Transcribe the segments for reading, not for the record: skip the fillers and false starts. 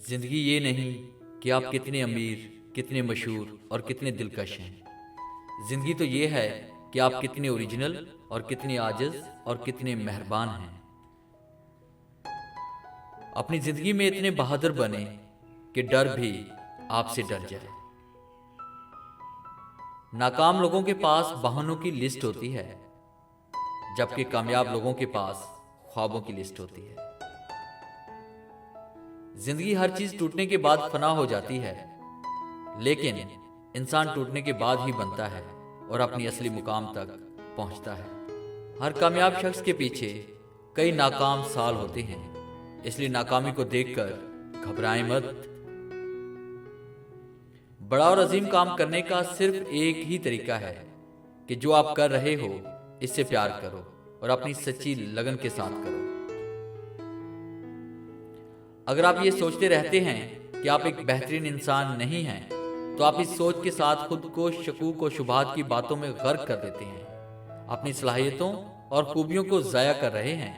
زندگی یہ نہیں کہ آپ کتنے امیر، کتنے مشہور اور کتنے دلکش ہیں۔ زندگی تو یہ ہے کہ آپ کتنے اوریجنل اور کتنے عاجز اور کتنے مہربان ہیں۔ اپنی زندگی میں اتنے بہادر بنیں کہ ڈر بھی آپ سے ڈر جائے۔ ناکام لوگوں کے پاس بہانوں کی لسٹ ہوتی ہے، جبکہ کامیاب لوگوں کے پاس خوابوں کی لسٹ ہوتی ہے۔ زندگی ہر چیز ٹوٹنے کے بعد فنا ہو جاتی ہے، لیکن انسان ٹوٹنے کے بعد ہی بنتا ہے اور اپنی اصلی مقام تک پہنچتا ہے۔ ہر کامیاب شخص کے پیچھے کئی ناکام سال ہوتے ہیں، اس لیے ناکامی کو دیکھ کر گھبرائیں مت۔ بڑا اور عظیم کام کرنے کا صرف ایک ہی طریقہ ہے کہ جو آپ کر رہے ہو اس سے پیار کرو اور اپنی سچی لگن کے ساتھ کرو۔ اگر آپ یہ سوچتے رہتے ہیں کہ آپ ایک بہترین انسان نہیں ہیں، تو آپ اس سوچ کے ساتھ خود کو شکوک و شبہات کی باتوں میں غرق کر دیتے ہیں، اپنی صلاحیتوں اور خوبیوں کو ضائع کر رہے ہیں،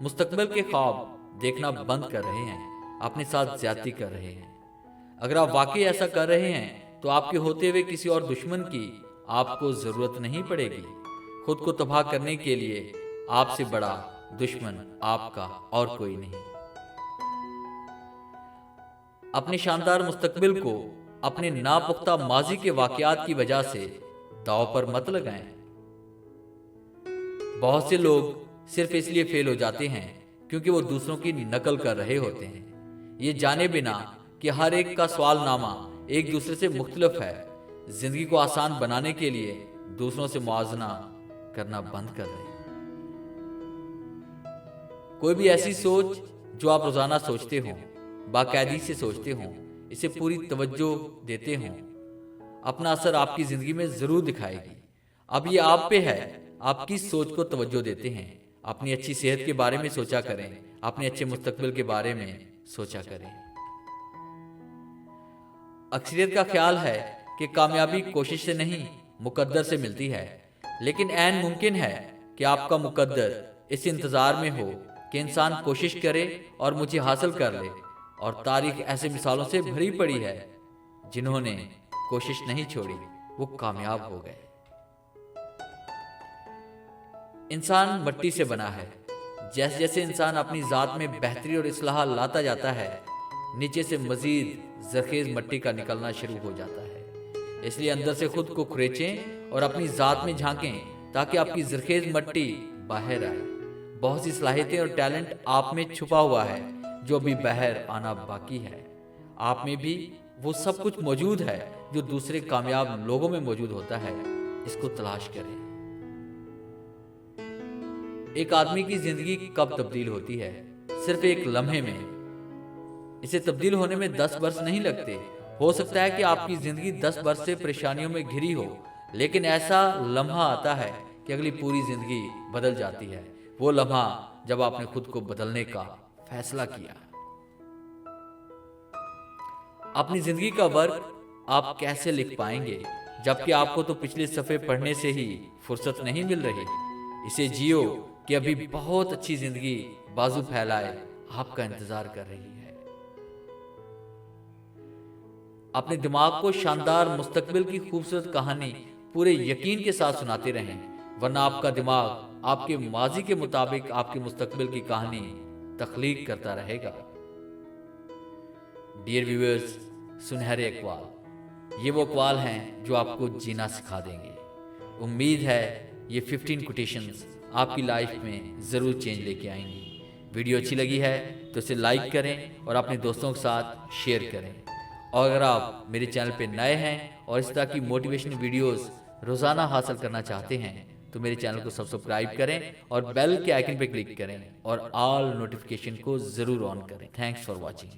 مستقبل کے خواب دیکھنا بند کر رہے ہیں، اپنے ساتھ زیادتی کر رہے ہیں۔ اگر آپ واقعی ایسا کر رہے ہیں تو آپ کے ہوتے ہوئے کسی اور دشمن کی آپ کو ضرورت نہیں پڑے گی۔ خود کو تباہ کرنے کے لیے آپ سے بڑا دشمن آپ کا اور کوئی نہیں۔ اپنے شاندار مستقبل کو اپنے ناپختہ ماضی کے واقعات کی وجہ سے داؤ پر مت لگائیں۔ بہت سے لوگ صرف اس لیے فیل ہو جاتے ہیں کیونکہ وہ دوسروں کی نقل کر رہے ہوتے ہیں، یہ جانے بنا کہ ہر ایک کا سوال نامہ ایک دوسرے سے مختلف ہے۔ زندگی کو آسان بنانے کے لیے دوسروں سے موازنہ کرنا بند کر دیں۔ کوئی بھی ایسی سوچ جو آپ روزانہ سوچتے ہوں، باقاعدگی سے سوچتے ہوں، اسے پوری توجہ دیتے ہوں، اپنا اثر آپ کی زندگی میں ضرور دکھائے گی۔ اب یہ آپ پہ ہے، آپ کس سوچ کو توجہ دیتے ہیں۔ اپنی اچھی صحت کے بارے میں سوچا کریں، اپنے اچھے مستقبل کے بارے میں سوچا کریں۔ اکثریت کا خیال ہے کہ کامیابی کوشش سے نہیں، مقدر سے ملتی ہے، لیکن عین ممکن ہے کہ آپ کا مقدر اس انتظار میں ہو کہ انسان کوشش کرے اور مجھے حاصل کر لے، اور تاریخ ایسے مثالوں سے بھری پڑی ہے جنہوں نے کوشش نہیں چھوڑی، وہ کامیاب ہو گئے۔ انسان مٹی سے بنا ہے، جیسے جیسے انسان اپنی ذات میں بہتری اور اصلاح لاتا جاتا ہے، نیچے سے مزید زرخیز مٹی کا نکلنا شروع ہو جاتا ہے۔ اس لیے اندر سے خود کو کھریچیں اور اپنی ذات میں جھانکیں تاکہ آپ کی زرخیز مٹی باہر آئے۔ بہت سی صلاحیتیں اور ٹیلنٹ آپ میں چھپا ہوا ہے جو ابھی باہر آنا باقی ہے۔ آپ میں بھی وہ سب کچھ موجود ہے جو دوسرے کامیاب لوگوں میں موجود ہوتا ہے، اس کو تلاش کریں۔ ایک آدمی کی زندگی کب تبدیل ہوتی ہے؟ صرف ایک لمحے میں۔ اسے تبدیل ہونے میں 10 برس نہیں لگتے۔ ہو سکتا ہے کہ آپ کی زندگی 10 برس سے پریشانیوں میں گھری ہو، لیکن ایسا لمحہ آتا ہے کہ اگلی پوری زندگی بدل جاتی ہے۔ وہ لمحہ جب آپ نے خود کو بدلنے کا فیصلہ کیا۔ اپنی زندگی کا ورق آپ کیسے لکھ پائیں گے جبکہ آپ کو تو پچھلے صفحے پڑھنے سے ہی فرصت نہیں مل رہی؟ اسے جیو کہ ابھی بہت اچھی زندگی بازو پھیلائے آپ کا انتظار کر رہی ہے۔ اپنے دماغ کو شاندار مستقبل کی خوبصورت کہانی پورے یقین کے ساتھ سناتے رہیں، ورنہ آپ کا دماغ آپ کے ماضی کے مطابق آپ کے مستقبل کی کہانی تخلیق کرتا رہے گا۔ ڈیئر ویورز، سنہرے اقوال، یہ وہ اقوال ہیں جو آپ کو جینا سکھا دیں گے۔ امید ہے یہ 15 کوٹیشنز آپ کی لائف میں ضرور چینج لے کے آئیں گی۔ ویڈیو اچھی لگی ہے تو اسے لائک کریں اور اپنے دوستوں کے ساتھ شیئر کریں، اور اگر آپ میرے چینل پہ نئے ہیں اور اس طرح کی موٹیویشن ویڈیوز روزانہ حاصل کرنا چاہتے ہیں تو میرے چینل کو سبسکرائب کریں اور بیل کے آئیکن پہ کلک کریں اور آل نوٹیفیکیشن کو ضرور آن کریں۔ Thanks for watching.